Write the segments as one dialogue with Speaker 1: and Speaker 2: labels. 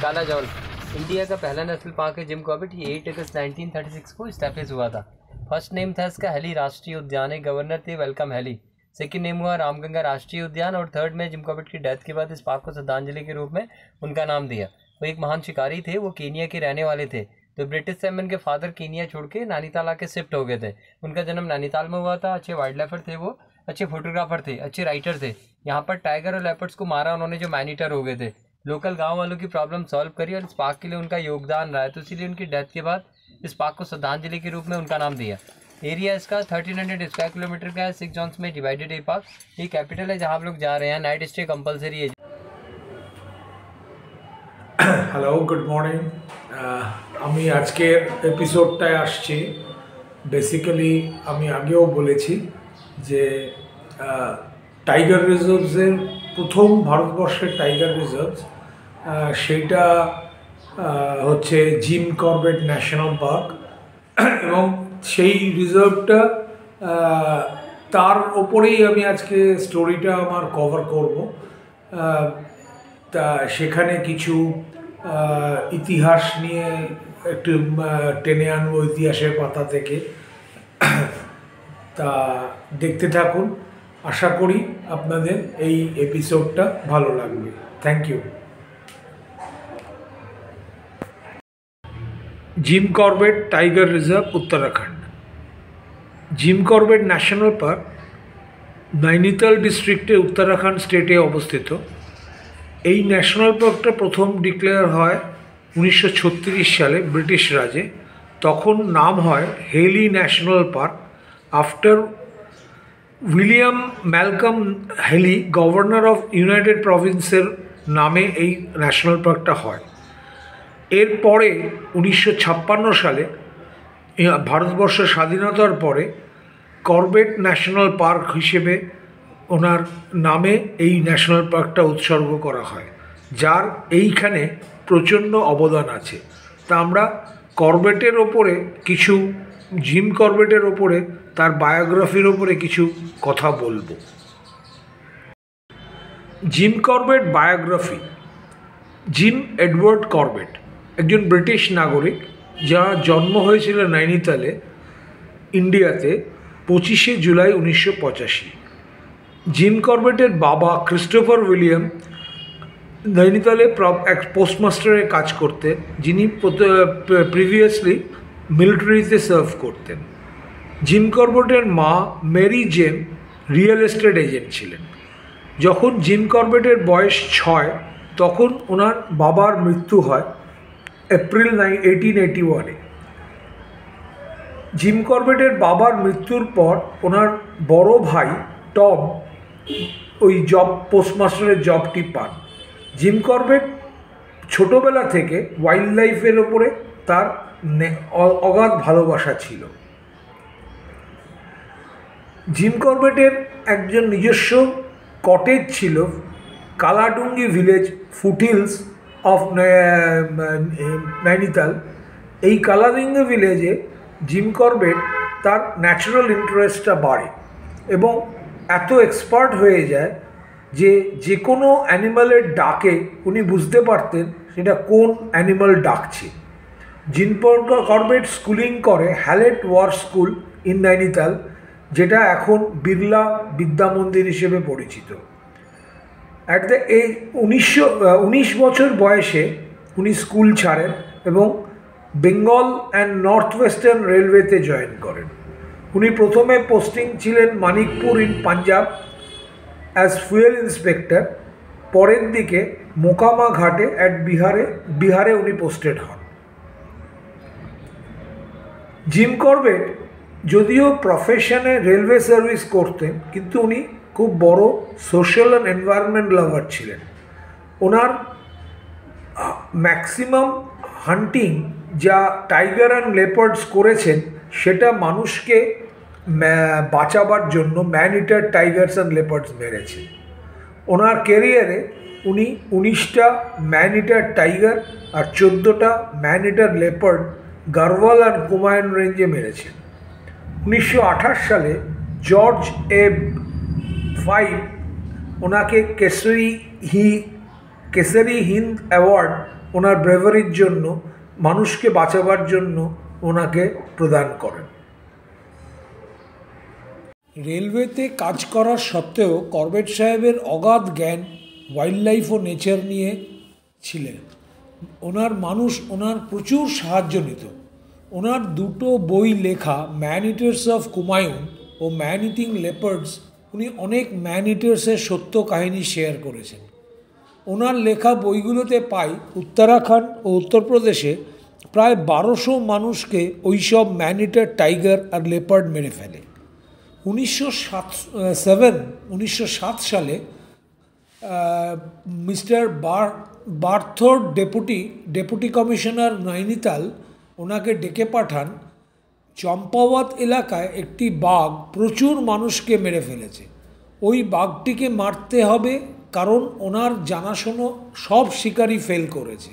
Speaker 1: काला जॉल इंडिया का पहला नेशनल पार्क है जिम कॉर्बेट। ये 8 अगस्त 1936 को स्टैब्लिश हुआ था। फर्स्ट नेम था इसका हेली राष्ट्रीय उद्यान है, गवर्नर थे वेलकम हेली। सेकंड नेम हुआ रामगंगा राष्ट्रीय उद्यान और थर्ड में जिम कॉर्बेट की डेथ के बाद इस पार्क को श्रद्धांजलि के रूप में उनका नाम दिया। वो एक महान शिकारी थे, वो केनिया के रहने वाले थे। तो ब्रिटिश से उनके फादर केनिया छोड़ के नैनीताल आके शिफ्ट हो गए थे। उनका जन्म नैनीताल में हुआ था। अच्छे वाइल्ड लाइफर थे, वो अच्छे फोटोग्राफर थे, अच्छे राइटर थे। यहाँ पर टाइगर और लेपर्ड्स को मारा उन्होंने जो मैनीटर हो गए थे। लोकल गांव वालों की प्रॉब्लम सॉल्व करी और इस पार्क के लिए उनका योगदान रहा है। तो इसीलिए उनकी डेथ के बाद इस पार्क को श्रद्धांजलि के रूप में उनका नाम दिया। एरिया इसका 1300 स्क्वायर किलोमीटर का है। 6 जोन्स में डिवाइडेड है पार्क। ये कैपिटल है जहाँ हम लोग जा रहे हैं। नाइट स्टे कंपलसरी है।
Speaker 2: Hello, good morning. আমি আজকের এপিসোডটায় আসছি। বেসিক্যালি আমি আগেও বলেছি যে টাইগার রিজার্ভসের প্রথম ভারতবর্ষের টাইগার রিজার্ভ সেইটা হচ্ছে জিম কর্বেট ন্যাশনাল পার্ক এবং সেই রিজার্ভটা তার ওপরেই আমি আজকে স্টোরিটা আমার কভার করব। তা সেখানে কিছু ইতিহাস নিয়ে একটু টেনে আনবো ইতিহাসের পাতা থেকে। তা দেখতে থাকুন, আশা করি আপনাদের এই এপিসোডটা ভালো লাগবে। Thank you. Jim Corbett tiger reserve, Uttarakhand. Jim Corbett national park Nainital ডিস্ট্রিক্টে উত্তরাখণ্ড স্টেটে অবস্থিত। এই ন্যাশনাল পার্কটা প্রথম ডিক্লেয়ার হয় 1936 সালে ব্রিটিশ রাজে। তখন নাম হয় Hailey National Park after William Malcolm Hailey, governor of United প্রভিন্সের নামে এই ন্যাশনাল পার্কটা হয়। এরপরে 1956 সালে ভারতবর্ষের স্বাধীনতার পরে কর্বেট ন্যাশনাল পার্ক হিসেবে ওনার নামে এই ন্যাশনাল পার্কটা উৎসর্গ করা হয়, যার এইখানে প্রচণ্ড অবদান আছে। তা আমরা কর্বেটের ওপরে কিছু, জিম কর্বেটের ওপরে, তার বায়োগ্রাফির ওপরে কিছু কথা বলবো। Gym Corbett biography. Gym Edward Corbett একজন ব্রিটিশ নাগরিক, যার জন্ম হয়েছিল নৈনিতালে, ইন্ডিয়াতে 25শে জুলাই 1985। জিম কর্বেটের বাবা ক্রিস্টোফার উইলিয়াম নৈনিতালে এক পোস্টমাস্টারে কাজ করতেন, যিনি প্রিভিয়াসলি মিলিটারিতে সার্ভ করতেন। জিম কর্বেটের মা Mary Jane real estate agent ছিলেন। যখন জিম কর্বেটের বয়স 6 তখন ওনার বাবার মৃত্যু হয় এপ্রিল 1881-এ। জিম কর্বেটের বাবার মৃত্যুর পর ওনার বড় ভাই টম ওই পোস্টমাস্টারের জবটি পান। জিম কর্বেট ছোটোবেলা থেকে ওয়াইল্ড লাইফের ওপরে তার অগাধ ভালোবাসা ছিল। জিম কর্বেটের একজন নিজস্ব কটেজ ছিল কালাডুঙ্গি ভিলেজ, ফুটহিলস অফ নৈনিতাল। এই কালাডুঙ্গি ভিলেজে জিম কর্বেট তার ন্যাচারাল ইন্টারেস্টটা বাড়ে এবং এত এক্সপার্ট হয়ে যায় যে যে কোনো অ্যানিমালের ডাকে উনি বুঝতে পারতেন সেটা কোন অ্যানিমাল ডাকছে। জিম কর্বেট স্কুলিং করে halide war school in Nainital, যেটা এখন বিড়লা বিদ্যা মন্দির হিসেবে পরিচিত। অ্যাট দ্য এজ 19 বছর বয়সে উনি স্কুল ছাড়েন এবং বেঙ্গল অ্যান্ড নর্থ ওয়েস্টার্ন রেলওয়েতে জয়েন করেন। উনি প্রথমে পোস্টিং ছিলেন Manikpur in Punjab as fuel inspector. পরের দিকে মোকামা ঘাটে বিহারে উনি পোস্টেড হন। জিম কর্বেট যদিও প্রফেশনে রেলওয়ে সার্ভিস করতেন, কিন্তু উনি খুব বড় সোশ্যাল অ্যান্ড এনভায়রনমেন্ট লাভার ছিলেন। ওনার ম্যাক্সিমাম হান্টিং যা টাইগার অ্যান্ড লেপার্ডস করেছেন সেটা মানুষকে বাঁচাবার জন্য ম্যান ইটার টাইগার্স অ্যান্ড লেপার্ডস মেরেছেন। ওনার ক্যারিয়ারে উনি 19টা ম্যান ইটার টাইগার আর 14টা ম্যান ইটার লেপার্ড গারওয়াল আর কুমায়ুন রেঞ্জে মেরেছেন। 1928 সালে জর্জ ফাইভ ওনাকে কেসরি হিন্দ অ্যাওয়ার্ড ওনার ব্রেভারির জন্য, মানুষকে বাঁচাবার জন্য ওনাকে প্রদান করেন। রেলওয়েতে কাজ করার সত্ত্বেও করবেট সাহেবের অগাধ জ্ঞান ওয়াইল্ড লাইফ ও নেচার নিয়ে ছিলেন। ওনার প্রচুর সাহায্য নিত। ওনার দুটো বই লেখা, ম্যান ইটার্স অফ কুমায়ুন ও ম্যান ইটিং লেপার্ডস, উনি অনেক ম্যান ইটার্সের সত্য কাহিনী শেয়ার করেছেন। ওনার লেখা বইগুলোতে পাই উত্তরাখণ্ড ও উত্তরপ্রদেশে প্রায় 1200 মানুষকে ওইসব ম্যান ইটার, টাইগার আর লেপার্ড মেরে ফেলে। 1907 সালে মিস্টার বার্থোড ডেপুটি কমিশনার নৈনিতাল ওনাকে ডেকে পাঠান। চম্পাওয়াত এলাকায় একটি বাঘ প্রচুর মানুষকে মেরে ফেলেছে, ওই বাঘটিকে মারতে হবে, কারণ ওনার জানাশোনা সব শিকারই ফেল করেছে।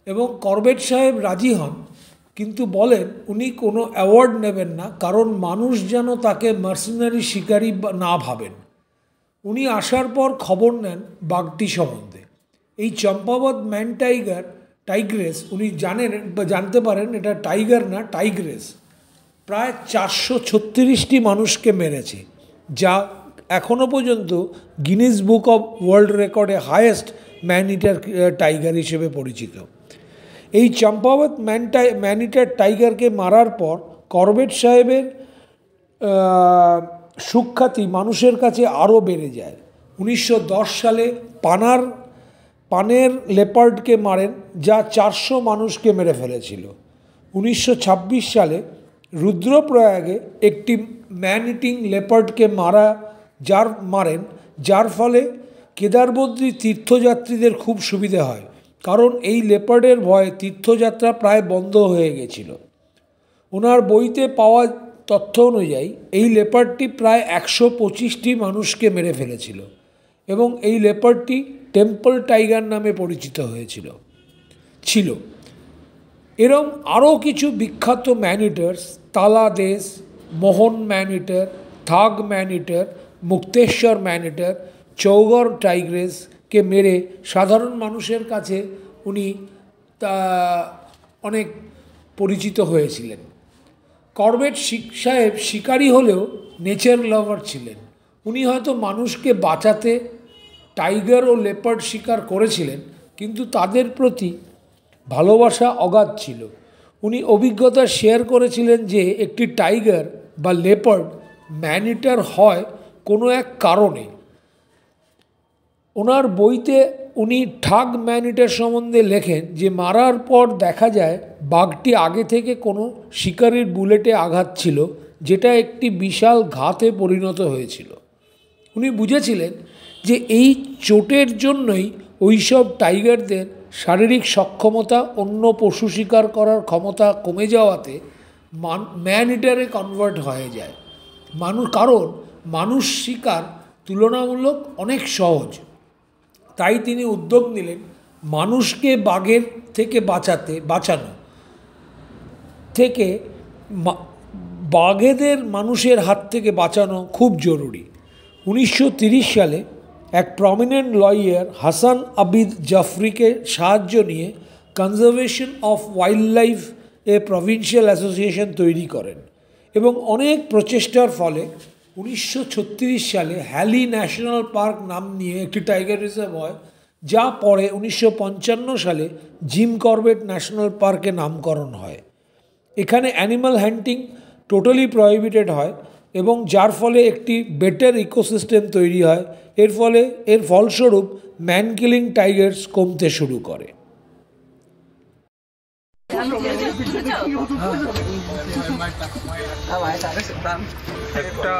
Speaker 2: এবং করবেট সাহেব রাজি হন, কিন্তু বলেন উনি কোনো অ্যাওয়ার্ড নেবেন না, কারণ মানুষ যেন তাকে মার্সেনারি শিকারী না ভাবেন। উনি আসার পর খবর নেন বাঘটি সম্বন্ধে। এই চম্পাবত ম্যান টাইগ্রেস উনি জানতে পারেন এটা টাইগার না, টাইগ্রেস প্রায় 436টি মানুষকে মেরেছে, যা এখনও পর্যন্ত গিনিস বুক অফ ওয়ার্ল্ড রেকর্ডে হাইয়েস্ট ম্যান ইটার টাইগার হিসেবে পরিচিত। এই চম্পাবত ম্যান ইটার টাইগারকে মারার পর করবেট সাহেবের সুখ্যাতি মানুষের কাছে আরও বেড়ে যায়। 1910 সালে পানের লেপার্ডকে মারেন, যা 400 মানুষকে মেরে ফেলেছিল। 1926 সালে রুদ্রপ্রয়াগে একটি ম্যান ইটিং লেপার্ডকে মারেন, যার ফলে কেদারবদ্রী তীর্থযাত্রীদের খুব সুবিধে হয়, কারণ এই লেপার্ডের ভয়ে তীর্থযাত্রা প্রায় বন্ধ হয়ে গেছিল। ওনার বইতে পাওয়া তথ্য অনুযায়ী এই লেপার্ডটি প্রায় 125টি মানুষকে মেরে ফেলেছিল এবং এই লেপার্ডটি টেম্পল টাইগার নামে পরিচিত ছিল। এরম আরও কিছু বিখ্যাত ম্যান ইটার্স, তালা দেশ, মোহন ম্যান ইটার, থাগ ম্যান ইটার, মুক্তেশ্বর ম্যান ইটার, চৌগড় টাইগ্রেসকে মেরে সাধারণ মানুষের কাছে উনি অনেক পরিচিত হয়েছিলেন। করবেট সাহেব শিকারী হলেও নেচার লাভার ছিলেন। উনি হয়তো মানুষকে বাঁচাতে টাইগার ও লেপার্ড শিকার করেছিলেন, কিন্তু তাদের প্রতি ভালোবাসা অগাধ ছিল। উনি অভিজ্ঞতা শেয়ার করেছিলেন যে একটি টাইগার বা লেপার্ড ম্যান ইটার হয় কোনো এক কারণে। ওনার বইতে উনি ঠাগ ম্যান ইটার সম্বন্ধে লেখেন যে মারার পর দেখা যায় বাঘটি আগে থেকে কোনো শিকারির বুলেটে আঘাত ছিল, যেটা একটি বিশাল ঘাতে পরিণত হয়েছিল। উনি বুঝেছিলেন যে এই চোটের জন্যই ওইসব টাইগারদের শারীরিক সক্ষমতা, অন্য পশু শিকার করার ক্ষমতা কমে যাওয়াতে ম্যান ইটারে কনভার্ট হয়ে যায়। কারণ মানুষ শিকার তুলনামূলক অনেক সহজ। তাই তিনি উদ্যোগ নিলেন মানুষকে বাঘের থেকে বাঁচানো থেকে বাঘেদের মানুষের হাত থেকে বাঁচানো খুব জরুরি। 1930 সালে এক প্রমিনেন্ট লয়ার হাসান আবিদ জাফরিকে সাহায্য নিয়ে conservation of wild life provincial association তৈরি করেন এবং অনেক প্রচেষ্টার ফলে 1936 সালে হ্যালি ন্যাশনাল পার্ক নাম নিয়ে একটি টাইগার রিজার্ভ হয়, যা পরে 1955 সালে জিম করবেট ন্যাশনাল পার্কে নামকরণ হয়। এখানে অ্যানিম্যাল হান্টিং টোটালি প্রহিবিটেড হয় এবং যার ফলে একটি বেটার ইকোসিস্টেম তৈরি হয়। এর ফলস্বরূপ ম্যান কিলিং টাইগার্স কমতে শুরু করে। একটা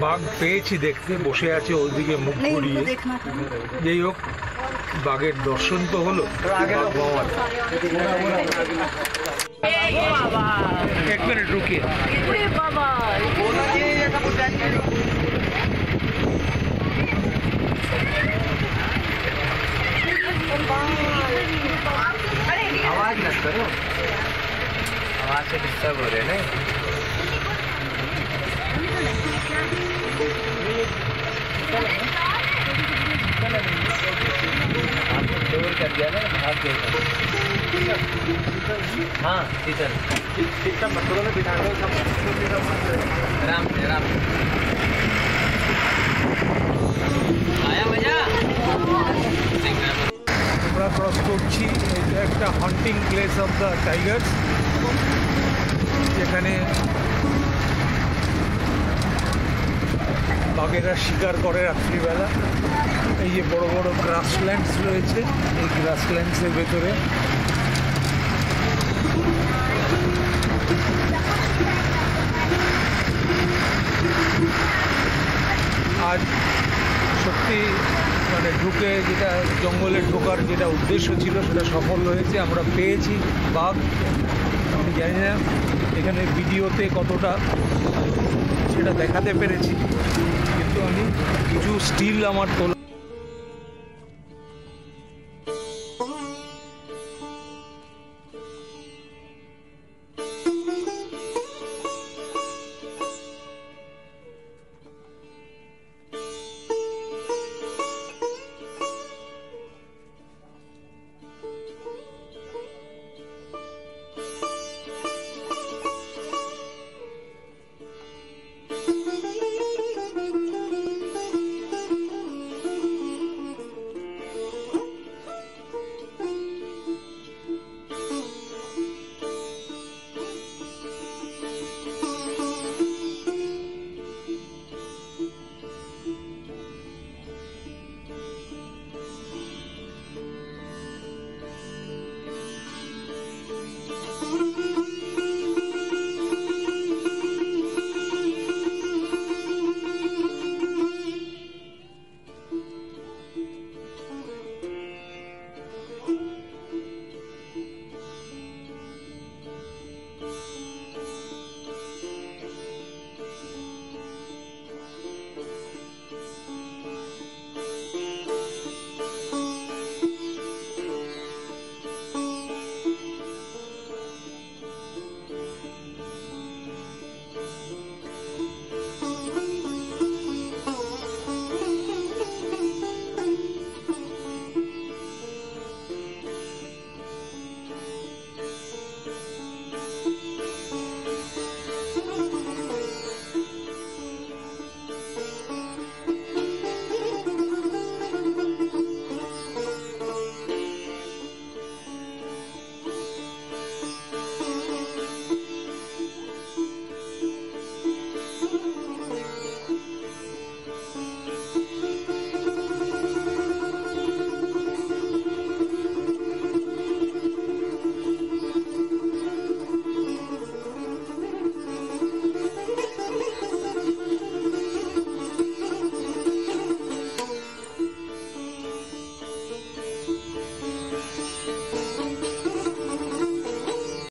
Speaker 2: বাঘ পেয়েছি দেখতে, বসে আছে ওইদিকে মুখ ঘুরিয়ে। যাই হোক, বাঘের দর্শন তো হলো। এক মিনিট রুকিয়ে।
Speaker 1: आवाज मत करो, आवाज से डिस्टर्ब हो रहे ना। शेर कर दिया था, भाग गया था। हाँ टीचर
Speaker 3: सब बच्चों में बिठा दो, सब
Speaker 1: आराम से आराम से। आया मजा।
Speaker 2: আমরা ক্রস করছি, এটা একটা হান্টিং প্লেস অফ দ্য টাইগার্স, যেখানে বাঘেরা শিকার করে রাত্রিবেলা। এই যে বড় বড় গ্রাসল্যান্ডস রয়েছে, এই গ্রাসল্যান্ডসের ভেতরে আজ সত্যি মানে ঢুকে যেটা জঙ্গলে ঢোকার যেটা উদ্দেশ্য ছিল সেটা সফল হয়েছে। আমরা পেয়েছি বাঘ। আমি জানি না এখানে ভিডিওতে কতটা সেটা দেখাতে পেরেছি, কিন্তু আমি কিছু স্টিল আমার তোলা